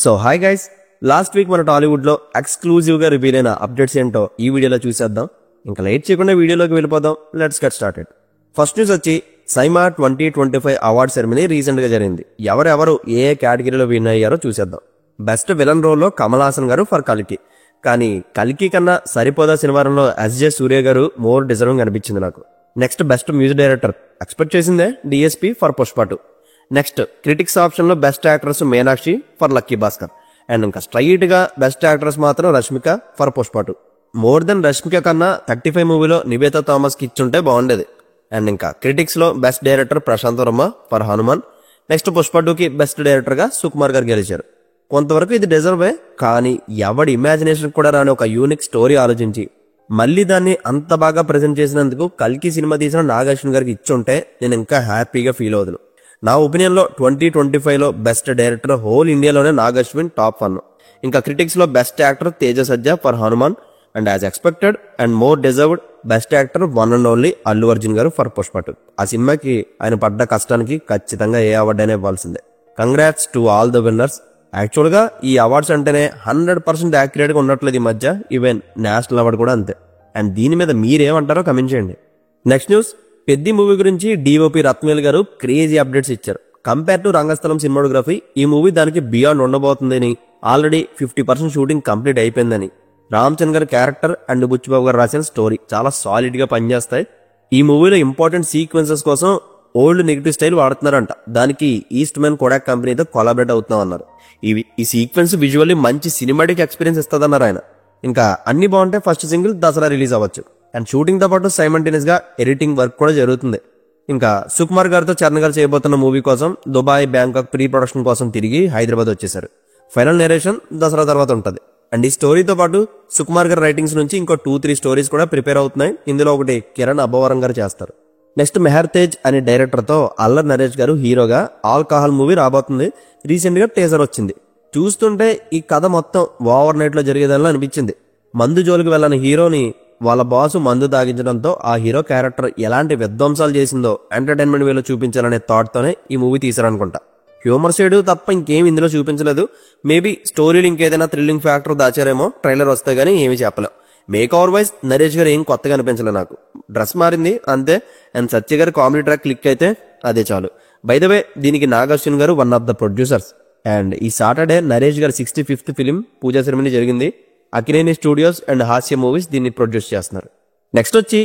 So hi guys, last week మన టాలీవుడ్ లో exclusive గా రివీల్ అయిన అప్డేట్స్ ఏంటో ఈ వీడియోలో చూసేద్దాం. ఇంకా లేట్ చేయకుండా వీడియోలోకి వెళ్ళిపోదాం. Let's get started. First news వచ్చి సైమా 2025 అవార్డ్ సెరమనీ రీసెంట్ గా జరిగింది. ఎవరెవరు ఏ కేటగిరీలో విన్ అయ్యారో చూసేద్దాం. బెస్ట్ విలన్ రోల్ లో కమల్ హాసన్ గారు ఫర్ కల్కి. కానీ కల్కి కన్నా సరిపోదా శనివారంలో ఎస్జే సూర్య గారు మోర్ డిజర్వింగ్ అనిపించింది నాకు. Next best music director expect చేసిందే DSP for Pushpa 2. Next critics option లో best actress Meenakshi for Lucky Bhaskar. And ఇంకా స్ట్రైట్ గా బెస్ట్ యాక్ట్రెస్ మాత్రం Rashmika for Pushpa 2. More than Rashmika కన్నా 35 మూవీలో నివేతా థామస్ కి ఇచ్చుంటే బాగుండేది. అండ్ ఇంకా క్రిటిక్స్ లో best director Prashanth Varma for Hanuman. Next Pushpa 2 కి బెస్ట్ డైరెక్టర్ గా సుకుమార్ గారు గెలిచారు. కొంతవరకు ఇది డిజర్వే, కానీ ఎవడి ఇమాజినేషన్ కూడా రాని ఒక యూనిక్ స్టోరీ ఆలోచించి మళ్ళీ దాన్ని అంత బాగా ప్రజెంట్ చేసినందుకు కల్కి సినిమా తీసిన నాగార్జున గారికి ఇచ్చుంటే నేను ఇంకా హ్యాపీగా ఫీల్ అవుదును. నా ఒపీనియన్ లో 2025 లో బెస్ట్ డైరెక్టర్ హోల్ ఇండియాలోనే నాగార్జున టాప్ 1. ఇంకా క్రిటిక్స్ లో best actor Teja Sajja for Hanuman. And as expected and more deserved best actor one and only Allu Arjun గారు ఫర్ పుష్ప 2. ఆ సినిమాకి ఆయన పడ్డ కష్టానికి ఖచ్చితంగా ఏ అవార్డు అయినా ఇవ్వాల్సిందే. Congrats to all the winners. Actual గా ఈ అవార్డ్స్ అంటేనే 100% యాక్యురేట్ గా ఉన్నట్లేదు ఈ మధ్య. ఈవెన్ నేషనల్ అవార్డు కూడా అంతే. అండ్ దీని మీద మీరేమంటారో కమెంట్ చేయండి. నెక్స్ట్ న్యూస్, పెద్ది మూవీ గురించి డిఓపి రత్నవేల్ గారు క్రేజీ అప్డేట్స్ ఇచ్చారు. కంపేర్ టు రంగస్థలం సినిమాటోగ్రఫీ ఈ మూవీ దానికి బియాండ్ ఉండబోతుందని, ఆల్రెడీ 50% షూటింగ్ కంప్లీట్ అయిపోయిందని, రామ్ చంద్ గారి క్యారెక్టర్ అండ్ బుచ్చిబాబు గారు రాసిన స్టోరీ చాలా సాలిడ్ గా పనిచేస్తాయి. ఈ మూవీలో ఇంపార్టెంట్ సీక్వెన్సెస్ కోసం ఓల్డ్ నెగిటివ్ స్టైల్ వాడుతున్నారంట. దానికి ఈస్ట్ మ్యాన్ కోడాక్ కంపెనీతో కొలాబరేట్ అవుతున్నాం అన్నారు. ఈ సీక్వెన్స్ విజువల్లీ మంచి సినిమాటిక్ ఎక్స్పీరియన్స్ ఇస్తుందన్నారు ఆయన. ఇంకా అన్ని బాగుంటే ఫస్ట్ సింగిల్ దసరా రిలీజ్ అవ్వచ్చు. అండ్ షూటింగ్ తో పాటు సైమల్టేనియస్ గా ఎడిటింగ్ వర్క్ కూడా జరుగుతుంది. ఇంకా సుకుమార్ గారితో చరణ్ గారు చేయబోతున్న మూవీ కోసం దుబాయ్, బ్యాంకాక్ ప్రీ ప్రొడక్షన్ కోసం తిరిగి హైదరాబాద్ వచ్చేసారు. ఫైనల్ నేరేషన్ దసరా తర్వాత ఉంటది. అండ్ ఈ స్టోరీతో పాటు సుకుమార్ గారి రైటింగ్స్ నుంచి ఇంకో 2-3 స్టోరీస్ కూడా ప్రిపేర్ అవుతున్నాయి. ఇందులో ఒకటి కిరణ్ అబ్బవరం గారు చేస్తారు. నెక్స్ట్ మెహర్ తేజ్ అనే డైరెక్టర్ తో అల్లర్ నరేష్ గారు హీరోగా ఆల్కహాల్ మూవీ రాబోతుంది. రీసెంట్ గా టీజర్ వచ్చింది. చూస్తుంటే ఈ కథ మొత్తం ఓవర్ నైట్ లో జరిగేదానిలో అనిపించింది. మందు జోలికి వెళ్ళని హీరోని వాళ్ళ బాసు మందు తాగించడంతో ఆ హీరో క్యారెక్టర్ ఎలాంటి విధ్వంసాలు చేసిందో ఎంటర్టైన్మెంట్ వేలో చూపించాలనే థాట్ తోనే ఈ మూవీ తీసారనుకుంటా. హ్యూమర్ సైడ్ తప్ప ఇంకేం ఇందులో చూపించలేదు. మేబీ స్టోరీలు ఇంకేదైనా థ్రిల్లింగ్ ఫ్యాక్టర్ దాచారేమో, ట్రైలర్ వస్తే గానీ ఏమీ చెప్పలేం. మేక్ ఓవర్ వైజ్ నరేష్ గారు ఏం కొత్తగా అనిపించలేదు నాకు. డ్రెస్ మారింది అంతే. అండ్ సత్య గారి కామెడీ ట్రాక్ క్లిక్ అయితే అదే చాలు. బై ద వే దీనికి నాగార్జున గారు one of the producers. And ఈ సాటర్డే నరేష్ గారి 65th ఫిలిం పూజా సెరమనీ జరిగింది. అకినేని స్టూడియోస్ అండ్ హాస్య మూవీస్ దీన్ని ప్రొడ్యూస్ చేస్తున్నారు. నెక్స్ట్ వచ్చి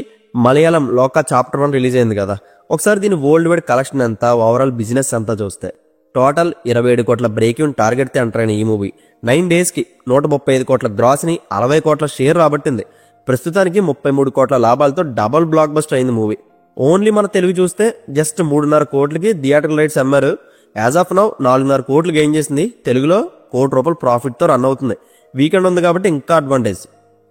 మలయాళం లోకా చాప్టర్ 1 రిలీజ్ అయింది కదా. ఒకసారి దీని వరల్డ్ వైడ్ కలెక్షన్ అంతా, ఓవరాల్ బిజినెస్ అంతా చూస్తే టోటల్ 27 కోట్ల బ్రేక్ ఈవెన్ టార్గెట్ తే అంటారైన ఈ మూవీ 9 days కి 135 కోట్ల గ్రాస్ ని 60 కోట్ల షేర్ రాబట్టింది. ప్రస్తుతానికి 33 కోట్ల లాభాలతో డబుల్ బ్లాక్ బస్టర్ అయింది మూవీ. ఓన్లీ మన తెలుగు చూస్తే జస్ట్ 3.5 కోట్లకి థియేటర్ రైట్స్ అమ్మారు. యాజ్ ఆఫ్ నౌ 4.5 కోట్లు గెయిన్ చేసింది. తెలుగులో ₹1 ప్రాఫిట్ తో రన్ అవుతుంది. వీకెండ్ ఉంది కాబట్టి ఇంకా అడ్వాంటేజ్.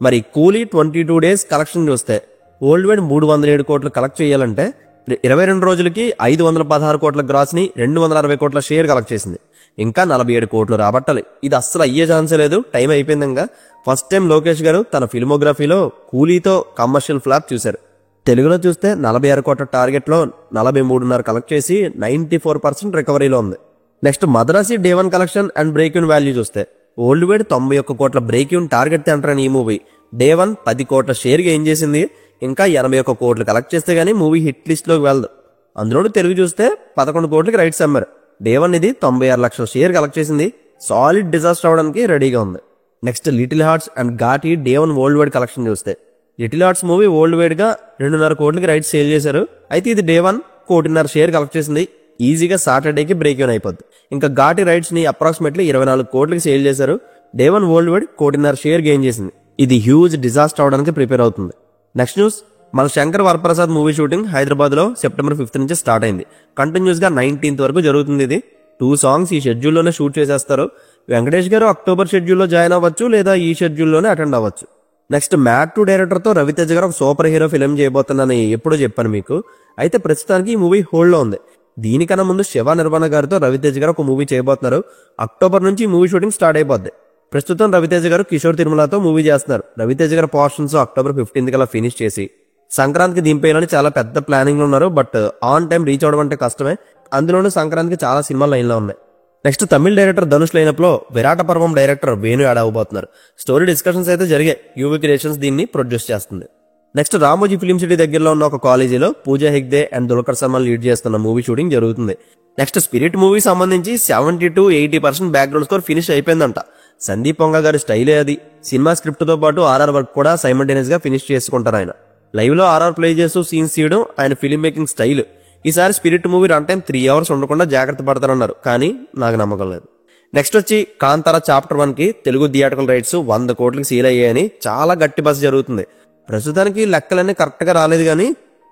మరి కూలీ 22 days కలెక్షన్ చూస్తే వరల్డ్ వైడ్ 307 కోట్లు కలెక్ట్ చేయాలంటే 22 రోజులకి 516 కోట్ల గ్రాస్ ని 260 కోట్ల షేర్ కలెక్ట్ చేసింది. ఇంకా 47 కోట్లు రాబట్టాలి. ఇది అస్సలు అయ్యే ఛాన్సే లేదు. టైం అయిపోయింది. ఇంకా ఫస్ట్ టైం లోకేష్ గారు తన ఫిల్మోగ్రఫీలో కూలీతో కమర్షియల్ ఫ్లాప్ చూశారు. తెలుగులో చూస్తే 46 కోట్ల టార్గెట్ లో 43.5 కలెక్ట్ చేసి 94% రికవరీలో ఉంది. Next Madrasi day 1 collection and break in value చూస్తే వరల్డ్ వైడ్ 91 కోట్ల బ్రేక్ ఇన్ టార్గెట్ అంటారని ఈ మూవీ డే 1 10 కోట్ల షేర్ గెయిన్ చేసింది. ఇంకా 81 కోట్లు కలెక్ట్ చేస్తే గానీ మూవీ హిట్ లిస్ట్ లోకి వెళ్ళదు. అందులో తెలుగు చూస్తే 11 కోట్లకి రైట్స్ అమ్మారు. డే 1 ఇది 96 లక్షల షేర్ కలెక్ట్ చేసింది. సాలిడ్ డిజాస్టర్ అవడానికి రెడీగా ఉంది. Next Little Hearts and Ghaati day 1 world wide collection చూస్తే Little Hearts movie world wide గా 2.5 కోట్లకి రైట్స్ సేల్ చేశారు. అయితే ఇది డే 1 1.5 షేర్ కలెక్ట్ చేసింది. ఈజీగా సాటర్డేకి బ్రేక్ ఈవెన్ అయిపోద్ది. ఇంకా ఘాటి రైట్స్ ని అప్రాక్సిమేట్లీ 24 కోట్లకి సేల్ చేశారు. Day 1 world wide 1.5 share gain చేసింది. ఇది హ్యూజ్ డిజాస్టర్ అవడానికి ప్రిపేర్ అవుతుంది. నెక్స్ట్ న్యూస్, మన శంకర్ వరప్రసాద్ మూవీ షూటింగ్ హైదరాబాద్ లో September 5th నుంచి స్టార్ట్ అయింది. కంటిన్యూస్ గా 19th వరకు జరుగుతుంది. ఇది 2 songs ఈ షెడ్యూల్లోనే షూట్ చేసేస్తారు. వెంకటేష్ గారు అక్టోబర్ షెడ్యూల్లో జాయిన్ అవ్వచ్చు, లేదా ఈ షెడ్యూల్లోనే అటెండ్ అవ్వచ్చు. నెక్స్ట్ మ్యాట్ 2 డైరెక్టర్ తో రవితేజ గారు ఒక సూపర్ హీరో ఫిల్మ్ చేయబోతున్నానని ఎప్పుడో చెప్పాను మీకు. అయితే ప్రస్తుతానికి ఈ మూవీ హోల్డ్ లో ఉంది. దీనికన్నా ముందు శివ నిర్మాణ గారితో రవితేజ గారు ఒక మూవీ చేయబోతున్నారు. అక్టోబర్ నుంచి మూవీ షూటింగ్ స్టార్ట్ అయిపోద్ది. ప్రస్తుతం రవితేజ గారు కిషోర్ తిరుమలతో మూవీ చేస్తున్నారు. రవితేజ గారి పోర్షన్స్ అక్టోబర్ 15th కల్లా ఫినిష్ చేసి సంక్రాంతికి దింపేయాలని చాలా పెద్ద ప్లానింగ్ లో ఉన్నారు. బట్ ఆన్ టైం రీచ్ అవడం అంటే కష్టమే. అందులోనూ సంక్రాంతికి చాలా సినిమాలు లైన్ లో ఉన్నాయి. Next Tamil director Dhanush lineup లో విరాట పర్వం డైరెక్టర్ వేణు యాడ్ అవబోతున్నారు. స్టోరీ డిస్కషన్స్ అయితే జరిగాయి. యూవీ క్రియేషన్స్ దీన్ని ప్రొడ్యూస్ చేస్తుంది. నెక్స్ట్ రామోజీ ఫిలిం సిటీ దగ్గరలో ఉన్న ఒక కాలేజీలో పూజా హెగ్డే అండ్ దుల్కర్ సల్మాన్ లీడ్ చేస్తున్న మూవీ షూటింగ్ జరుగుతుంది. నెక్స్ట్ స్పిరిట్ మూవీ సంబంధించి 70 to 80% బ్యాక్గ్రౌండ్ స్కోర్ ఫినిష్ అయిపోయిందంట. సందీప్ పొంగ గారి స్టైలే అది. సినిమా స్క్రిప్ట్ తో పాటు ఆర్ఆర్ వర్క్ కూడా సైమల్టేనియస్ గా ఫినిష్ చేసుకుంటారు ఆయన. లైవ్ లో ఆర్ఆర్ ప్లే చేస్తూ సీన్స్ తీయడం ఆయన ఫిలిం మేకింగ్ స్టైల్. ఈసారి spirit movie run time 3 hours ఉండకుండా జాగ్రత్త పడతారన్నారు, కానీ నాకు నమ్మకం లేదు. నెక్స్ట్ వచ్చి కాంతారా చాప్టర్ 1 కి తెలుగు థియేటర్కల్ రైట్స్ 100 కోట్లకి సీల్ అయ్యాయని చాలా గట్టి బస్ జరుగుతుంది. ప్రస్తుతానికి లెక్కలన్నీ కరెక్ట్ గా రాలేదు, కానీ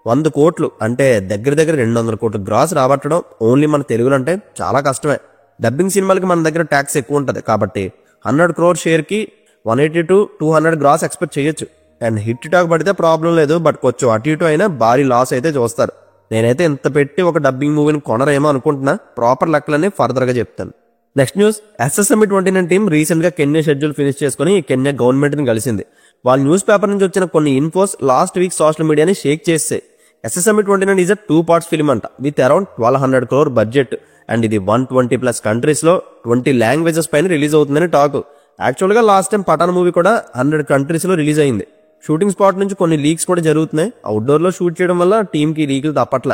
100 కోట్లు అంటే దగ్గర 200 కోట్లు గ్రాస్ రాబట్టడం ఓన్లీ మన తెలుగులో అంటే చాలా కష్టమే. డబ్బింగ్ సినిమాలకి మన దగ్గర ట్యాక్స్ ఎక్కువ ఉంటది కాబట్టి 100 crore షేర్ కి 180 to 200 గ్రాస్ ఎక్స్పెక్ట్ చేయొచ్చు. అండ్ హిట్ టాక్ పడితే ప్రాబ్లం లేదు, బట్ కొంచెం అటు ఇటు అయినా భారీ లాస్ అయితే చూస్తారు. నేనైతే ఇంత పెట్టి ఒక డబ్బింగ్ మూవీని కొనరేమో అనుకుంటున్నా. ప్రాపర్ లెక్కలన్నీ ఫర్దర్ గా చెప్తాను. Next news, SSME 29 team recent గా కెన్యా షెడ్యూల్ ఫినిష్ చేసుకుని కెన్యా గవర్నమెంట్ ని కలిసింది. వాళ్ళ న్యూస్ పేపర్ నుంచి వచ్చిన కొన్ని ఇన్ఫోస్ లాస్ట్ వీక్ సోషల్ మీడియాని షేక్ చేస్తాయి. SSME 29 ఈజ్ 2 parts ఫిల్మ్ అంట, with around 1200 crore budget. And ఇది 120+ కంట్రీస్ లో 20 లాంగ్వేజెస్ పైన రిలీజ్ అవుతుందని టాక్. యాక్చువల్ గా లాస్ట్ టైం పఠాన్ మూవీ కూడా 100 కంట్రీస్ లో రిలీజ్ అయింది. షూటింగ్ స్పాట్ నుంచి కొన్ని లీక్స్ కూడా జరుగుతున్నాయి. అవుట్డోర్ లో షూట్ చేయడం వల్ల టీమ్ కి లీకులు తప్పట్ల.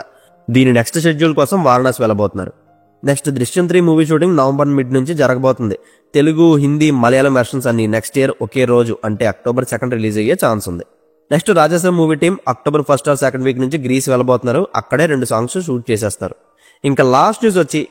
దీని నెక్స్ట్ షెడ్యూల్ కోసం వారణాసి వెళ్ళబోతున్నారు. నెక్స్ట్ దృశ్యం 3 మూవీ షూటింగ్ నవంబర్ మిడ్ నుంచి జరగబోతుంది. తెలుగు, హిందీ, మలయాళం వెర్షన్స్ అన్ని నెక్స్ట్ ఇయర్ ఒకే రోజు అంటే October 2 రిలీజ్ అయ్యే ఛాన్స్ ఉంది. Next Rajasaab movie team October 1st or 2nd week నుంచి గ్రీస్ వెళ్ళబోతున్నారు. అక్కడే 2 సాంగ్స్ షూట్ చేసేస్తారు. ఇంకా లాస్ట్ న్యూస్ వచ్చి,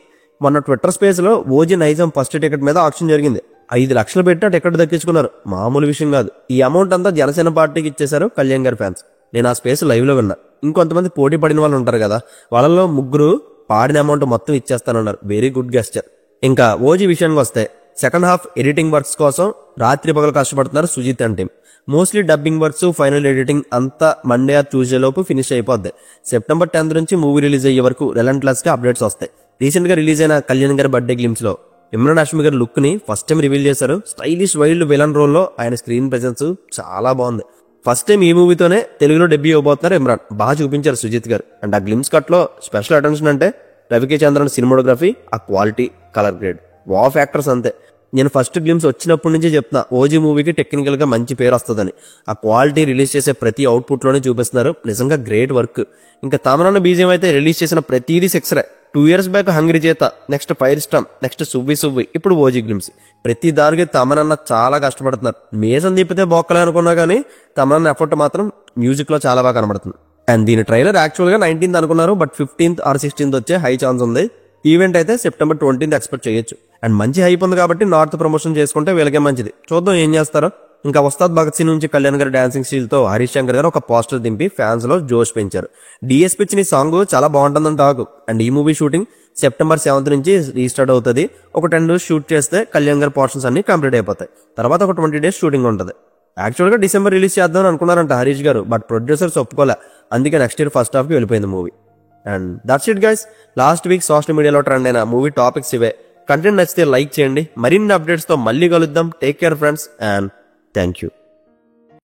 మొన్న ట్విట్టర్ స్పేస్ లో ఓజీ నైజాం ఫస్ట్ టికెట్ మీద ఆక్షన్ జరిగింది. 5 లక్షలు పెట్టి ఆ టికెట్ దక్కించుకున్నారు. మామూలు విషయం కాదు. ఈ అమౌంట్ అంతా జనసేన పార్టీకి ఇచ్చేశారు కళ్యాణ్ గారి ఫ్యాన్స్. నేను ఆ స్పేస్ లైవ్ లో విన్నా. ఇంకొంతమంది పోటీ పడిన వాళ్ళు ఉంటారు కదా, వాళ్ళలో 3 పాడిన అమౌంట్ మొత్తం ఇచ్చేస్తానన్నారు. Very good gesture. ఇంకా ఓజీ విషయానికి వస్తే సెకండ్ హాఫ్ ఎడిటింగ్ వర్క్స్ కోసం రాత్రి పగలు కష్టపడుతున్నారు Sujeeth and team. Mostly dubbing works, final editing అంతా మండే ఆర్ ట్యూస్డే లోపు ఫినిష్ అయిపోద్ది. September 10th నుంచి మూవీ రిలీజ్ అయ్యే వరకు రిలెంట్లెస్ గా అప్డేట్స్ వస్తాయి. రీసెంట్ గా రిలీజ్ అయిన కళ్యాణ్ గారి బర్త్డే గ్లిమ్స్ లో ఇమ్రాన్ హాష్మి గారి లుక్ ని ఫస్ట్ టైం రివీల్ చేశారు. స్టైలిష్ వైల్డ్ విలన్ రోల్ లో ఆయన స్క్రీన్ ప్రెసెన్స్ చాలా బాగుంది. ఫస్ట్ టైం ఈ మూవీతోనే తెలుగులో డెబ్యూ అవబోతున్నారు ఇమ్రాన్. బాగా చూపించారు సుజిత్ గారు. అండ్ ఆ గ్లిమ్స్ కట్ లో స్పెషల్ అటెన్షన్ అంటే రవికే చంద్రన్ సినిమాటోగ్రఫీ, ఆ quality, colour grade, wow factors అంతే. నేను ఫస్ట్ గ్లిమ్స్ వచ్చినప్పటి నుంచి చెప్తున్నా, ఓజీ మూవీకి టెక్నికల్ గా మంచి పేరు వస్తుందని. ఆ క్వాలిటీ రిలీజ్ చేసే ప్రతి అవుట్పుట్ లోనే చూపిస్తున్నారు. నిజంగా గ్రేట్ వర్క్. ఇంకా తమరన్న బీజియం అయితే రిలీజ్ చేసిన ప్రతిదీ సెక్సరే. 2 years బ్యాక్ హంగ్రీ చేత, నెక్స్ట్ ఫైర్ స్టామ్, నెక్స్ట్ సువ్వి, ఇప్పుడు ఓజీ గ్లిమ్స్. ప్రతి దానికి తమరన్న చాలా కష్టపడుతున్నారు. మేసం తిప్పితే బొక్కలే అనుకున్నా కానీ తమరన్న ఎఫర్ట్ మాత్రం మ్యూజిక్ లో చాలా బాగా కనబడుతుంది. అండ్ దీని ట్రైలర్ యాక్చువల్ గా 19th అనుకున్నారు, బట్ 15th or 16th వచ్చే హై ఛాన్స్ ఉంది. ఈవెంట్ అయితే September 20th ఎక్స్పెక్ట్ చేయొచ్చు. అండ్ మంచి హైప్ ఉంది కాబట్టి నార్త్ ప్రమోషన్ చేసుకుంటే వీళ్ళకే మంచిది. చూద్దాం ఏం చేస్తారో. ఇంకా ఉస్తాద్ భగత్ సింగ్ నుంచి కళ్యాణ్ గారి డాన్సింగ్ స్టైల్ తో హరీష్ శంకర్ గారు ఒక పోస్టర్ దింపి ఫ్యాన్స్ లో జోష్ పెంచారు. డిఎస్పీ ఇచ్చిన సాంగ్ చాలా బాగుంటుందని టాక్. అండ్ ఈ మూవీ షూటింగ్ September 7th నుంచి రీస్టార్ట్ అవుతుంది. ఒక 10 days షూట్ చేస్తే కళ్యాణ్ గారి పోర్షన్స్ అన్ని కంప్లీట్ అయిపోతాయి. తర్వాత ఒక 20 days షూటింగ్ ఉంటుంది. యాక్చువల్ గా December రిలీజ్ చేద్దామని అనుకున్నారంట హరీష్ గారు, బట్ ప్రొడ్యూసర్స్ ఒప్పుకోలే. అందుకే నెక్స్ట్ ఇయర్ ఫస్ట్ హాఫ్ కి వెళ్ళిపోయింది movie. And that's it guys. Last week social మీడియాలో ట్రెండ్ అయిన మూవీ టాపిక్స్ ఇవే. కంటెంట్ నచ్చితే లైక్ చేయండి. మరిన్ని అప్డేట్స్ తో మళ్ళీ కలుద్దాం. Take care friends and thank you.